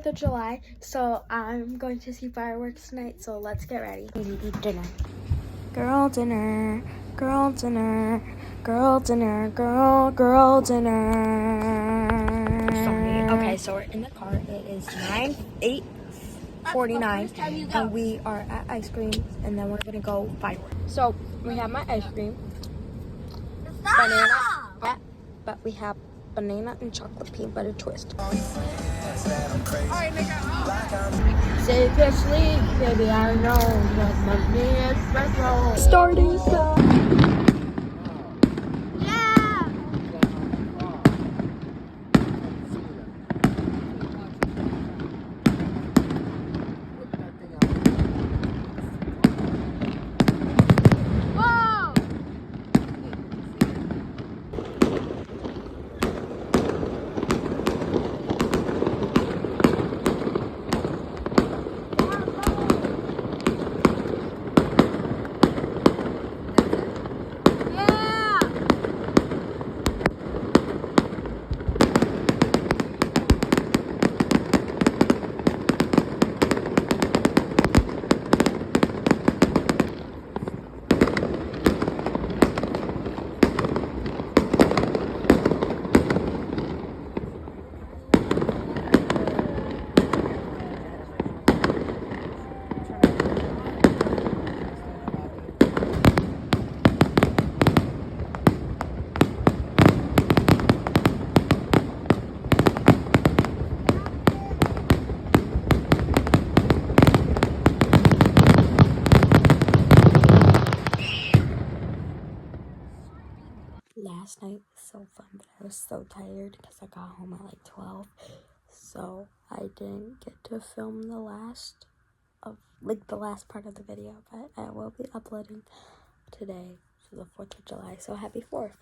4th of July, so I'm going to see fireworks tonight, so let's get ready. Eat dinner. Girl dinner, girl dinner, girl dinner, girl dinner. Sorry. Okay, so we're in the car. It is 8:49, and we are at ice cream, and then we're gonna go fireworks. So we have my ice cream, banana, but we have banana and chocolate peanut butter twist. Say your sleep, baby, I know that my is special. Starting soon. Last night was so fun, but I was so tired because I got home at like 12, so I didn't get to film the last part of the video, but I will be uploading today for the 4th of July, so happy 4th.